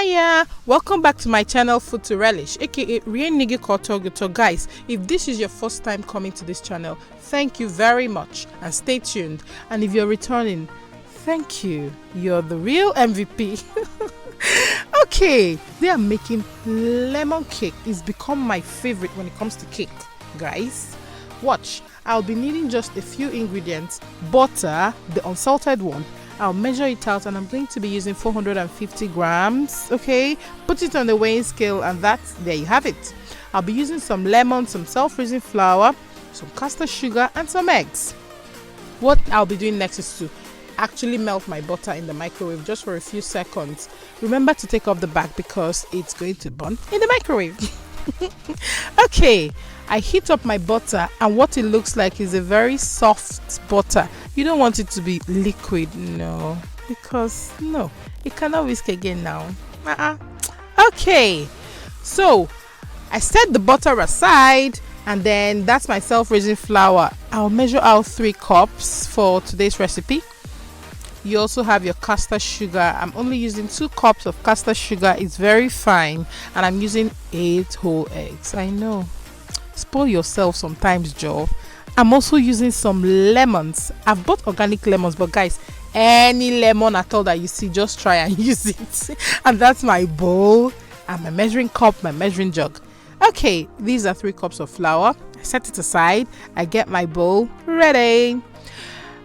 Hiya, welcome back to my channel Food to Relish, aka Rie Nigi Kotoguto. Guys, if this is your first time coming to this channel, thank you very much and stay tuned. And if you're returning, thank you, you're the real MVP. Okay, they are making lemon cake. It's become my favorite when it comes to cake. Guys, watch. I'll be needing just a few ingredients: butter, the unsalted one. I'll measure it out and I'm going to be using 450 grams. Okay, put it on the weighing scale and there you have it. I'll be using some lemon, some self-raising flour, some caster sugar and some eggs. What I'll be doing next is to actually melt my butter in the microwave just for a few seconds. Remember to take off the back because it's going to burn in the microwave. Okay, I heat up my butter and what it looks like is a very soft butter. You don't want it to be liquid, no, because no, it cannot whisk again now. Okay, so I set the butter aside and then that's my self-raising flour. I'll measure out 3 cups for today's recipe. You also have your caster sugar. I'm only using 2 cups of caster sugar. It's very fine and I'm using 8 whole eggs. I know, spoil yourself sometimes, Joe. I'm also using some lemons. I've bought organic lemons, but guys, any lemon at all that you see, just try and use it. And that's my bowl and my measuring cup, my measuring jug. Okay, these are 3 cups of flour. I set it aside. I get my bowl ready.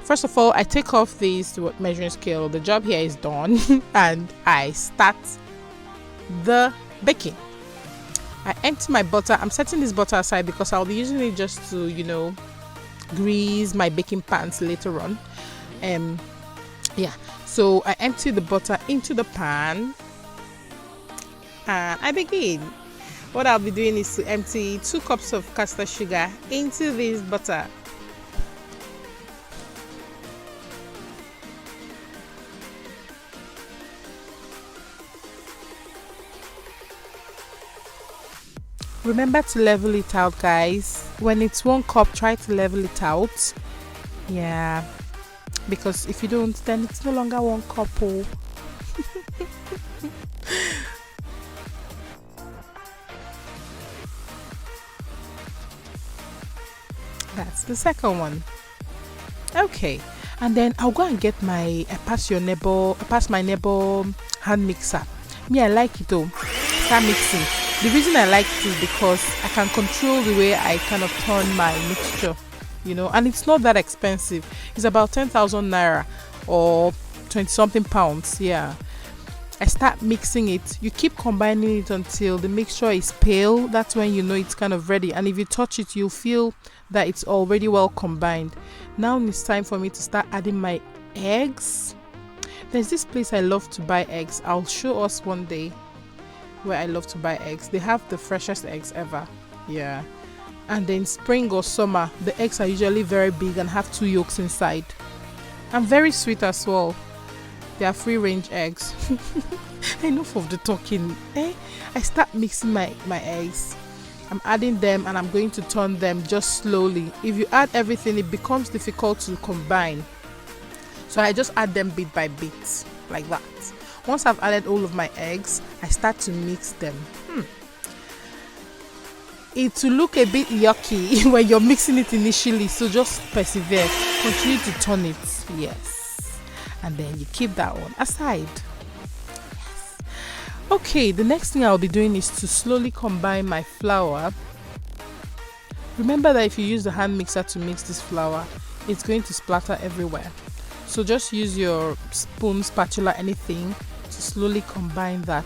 First of all, I take off this measuring scale. The job here is done and I start the baking. I empty my butter. I'm setting this butter aside because I'll be using it just to, grease my baking pans later on. Yeah, so I empty the butter into the pan and I begin. What I'll be doing is to empty 2 cups of caster sugar into this butter. Remember to level it out, guys. When it's 1 cup, try to level it out. Yeah, because if you don't, then it's no longer 1 cup. Oh. That's the second one. Okay, and then I'll go and get my pass my neighbor hand mixer. Me, I like it though. Start mixing. The reason I like it is because I can control the way I kind of turn my mixture, and it's not that expensive. It's about 10,000 naira or 20 something pounds. Yeah, I start mixing it. You keep combining it until the mixture is pale. That's when you know it's kind of ready, and if you touch it, you'll feel that it's already well combined. Now it's time for me to start adding my eggs. There's this place I love to buy eggs. I'll show us one day where I love to buy eggs. They have the freshest eggs ever. Yeah, and then spring or summer, the eggs are usually very big and have 2 yolks inside and very sweet as well. They are free range eggs. Enough of the talking. I start mixing my eggs. I'm adding them and I'm going to turn them just slowly. If you add everything, it becomes difficult to combine, so I just add them bit by bit like that. Once I've added all of my eggs, I start to mix them. It will look a bit yucky when you're mixing it initially, so just persevere. Continue to turn it. Yes. And then you keep that one aside. Yes. Okay, the next thing I'll be doing is to slowly combine my flour. Remember that if you use the hand mixer to mix this flour, it's going to splatter everywhere. So just use your spoon, spatula, anything to slowly combine that.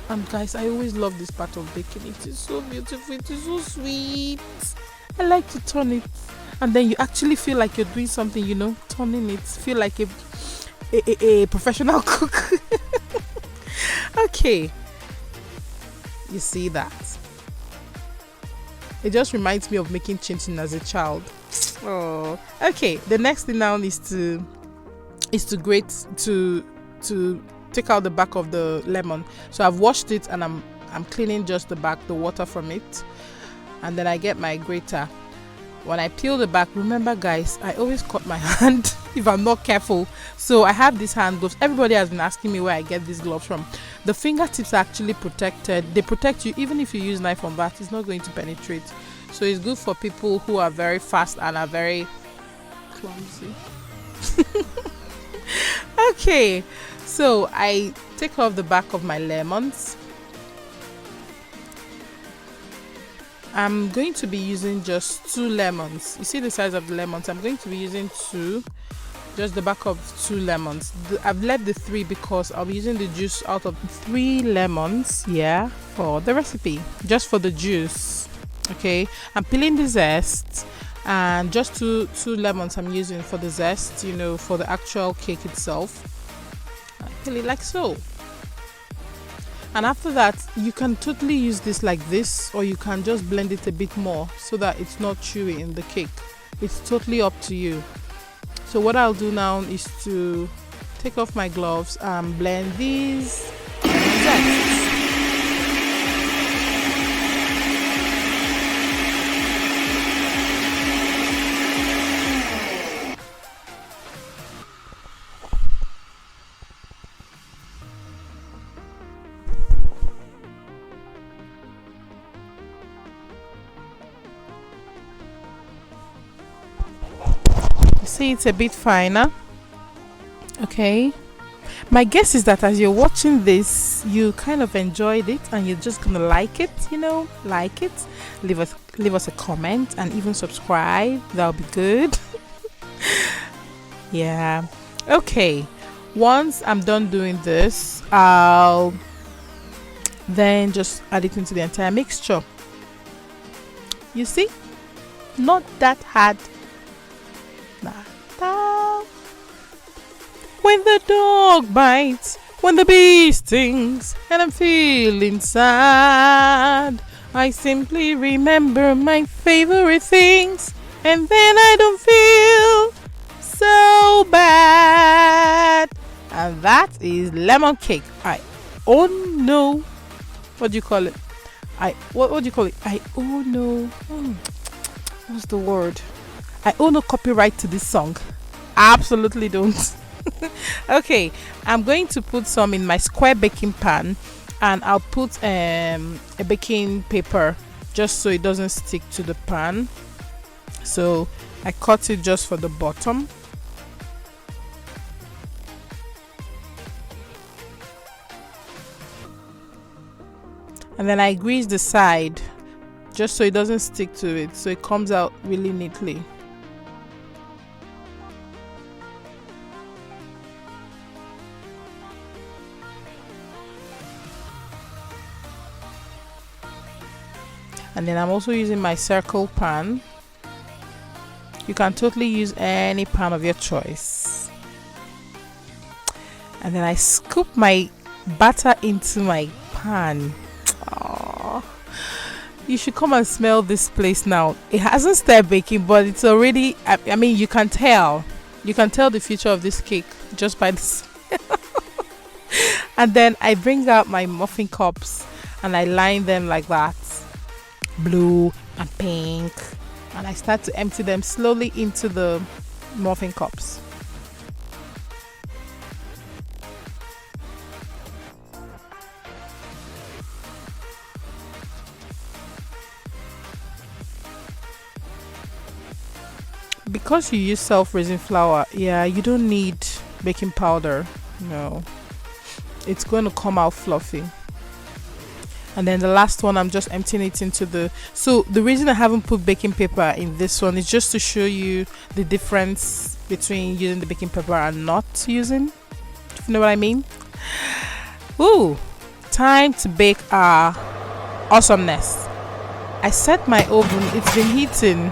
And guys, I always love this part of baking. It is so beautiful. It is so sweet. I like to turn it, and then you actually feel like you're doing something, turning it. Feel like a professional cook. Okay, you see that? It just reminds me of making chin-chin as a child. Oh, okay. The next thing now is to grate, to take out the back of the lemon. So I've washed it and I'm cleaning just the back, the water from it, and then I get my grater. When I peel the back, remember guys, I always cut my hand if I'm not careful. So I have these hand gloves. Everybody has been asking me where I get these gloves from. The fingertips are actually protected. They protect you even if you use knife on that, it's not going to penetrate. So it's good for people who are very fast and are very clumsy. Okay, so I take off the back of my lemons. I'm going to be using just 2 lemons. You see the size of the lemons? I'm going to be using 2, just the back of 2 lemons. I've left the 3 because I'll be using the juice out of 3 lemons, yeah, for the recipe, just for the juice. Okay, I'm peeling the zest, and just two lemons I'm using for the zest, you know, for the actual cake itself. I peel it like so. And after that, you can totally use this like this, or you can just blend it a bit more so that it's not chewy in the cake. It's totally up to you. So what I'll do now is to take off my gloves and blend these zests. See, it's a bit finer. Okay, my guess is that as you're watching this, you kind of enjoyed it and you're just gonna like it, you know, like it. Leave us a comment and even subscribe. That'll be good. Yeah. Okay, once I'm done doing this, I'll then just add it into the entire mixture. You see, not that hard. When the dog bites, when the bee stings, and I'm feeling sad, I simply remember my favorite things, and then I don't feel so bad. And that is lemon cake. Oh no, what do you call it? What do you call it? Oh no. What's the word? I owe no copyright to this song. Absolutely don't. Okay, I'm going to put some in my square baking pan, and I'll put a baking paper just so it doesn't stick to the pan. So I cut it just for the bottom. And then I grease the side just so it doesn't stick to it, so it comes out really neatly. And then I'm also using my circle pan. You can totally use any pan of your choice. And then I scoop my batter into my pan. Aww. You should come and smell this place now. It hasn't started baking, but it's already, I mean, you can tell the future of this cake just by this. And then I bring out my muffin cups and I line them like that, blue and pink, and I start to empty them slowly into the muffin cups. Because you use self-raising flour, yeah, you don't need baking powder. No, it's going to come out fluffy. And then the last one, I'm just emptying it into the... So the reason I haven't put baking paper in this one is just to show you the difference between using the baking paper and not using. If you know what I mean? Ooh, time to bake our awesomeness. I set my oven, it's been heating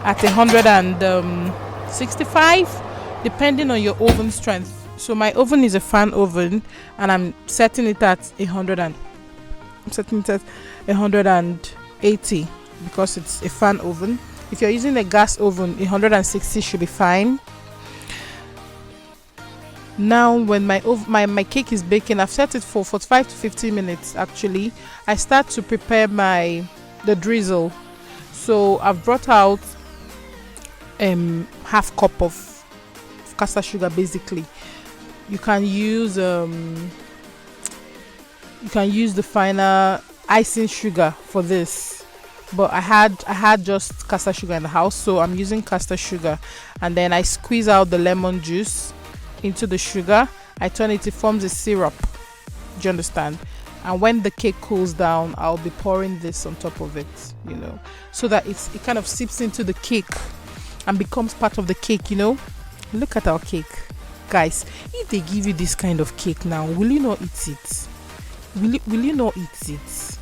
at 165, depending on your oven strength. So my oven is a fan oven, and I'm setting it at 180 because it's a fan oven. If you're using a gas oven, 160 should be fine. Now when my cake is baking, I've set it for 45 to 50 minutes actually. I start to prepare the drizzle. So I've brought out half cup of caster sugar. Basically, you can use the final icing sugar for this, but I had just caster sugar in the house, so I'm using caster sugar. And then I squeeze out the lemon juice into the sugar. I turn it forms a syrup. Do you understand? And when the cake cools down, I'll be pouring this on top of it, you know, so that it kind of seeps into the cake and becomes part of the cake, you know. Look at our cake, guys. If they give you this kind of cake now, will you not eat it? Will you not eat it?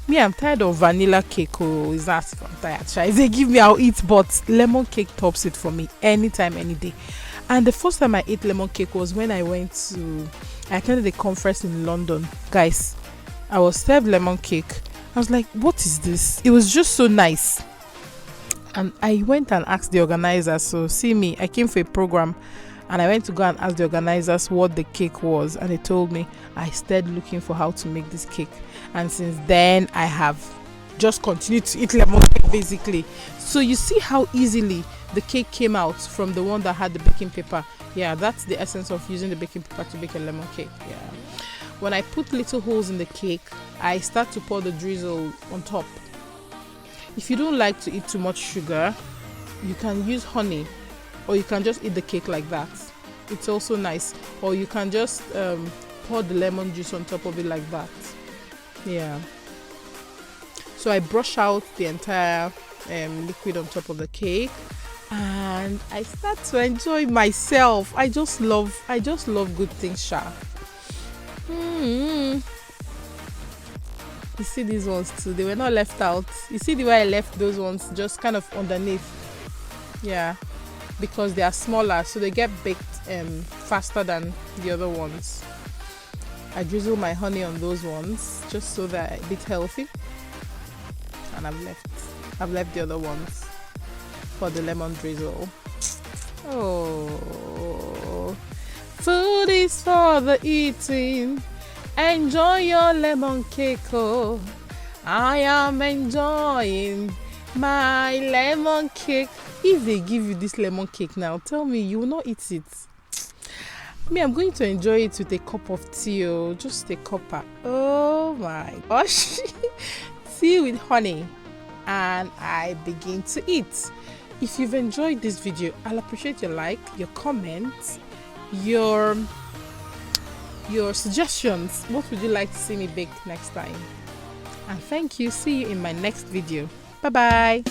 Me, I'm tired of vanilla cake. Oh, is that I'm tired? If they give me, I'll eat, but lemon cake tops it for me anytime, any day. And the first time I ate lemon cake was when I attended a conference in London. Guys, I was served lemon cake. I was like, what is this? It was just so nice. And I went and asked the organizers. So see me, I came for a program and I went to go and ask the organizers what the cake was. And they told me. I started looking for how to make this cake. And since then, I have just continued to eat lemon cake basically. So you see how easily the cake came out from the one that had the baking paper. Yeah, that's the essence of using the baking paper to bake a lemon cake. Yeah. When I put little holes in the cake, I start to pour the drizzle on top. If you don't like to eat too much sugar, you can use honey, or you can just eat the cake like that. It's also nice. Or you can just pour the lemon juice on top of it like that. Yeah. So I brush out the entire liquid on top of the cake, and I start to enjoy myself. I just love good things, Sha. You see these ones too, they were not left out. You see the way I left those ones just kind of underneath. Yeah, because they are smaller, so they get baked faster than the other ones. I drizzle my honey on those ones just so they're a bit healthy, and I've left the other ones for the lemon drizzle. Oh, food is for the eating. Enjoy your lemon cake. Oh, I am enjoying my lemon cake. If they give you this lemon cake now, tell me you will not eat it. Me, I'm going to enjoy it with a cup of tea. Oh, just a cuppa. Oh my gosh. Tea with honey, and I begin to eat. If you've enjoyed this video, I'll appreciate your like, your comments, your suggestions. What would you like to see me bake next time? And thank you. See you in my next video. Bye bye.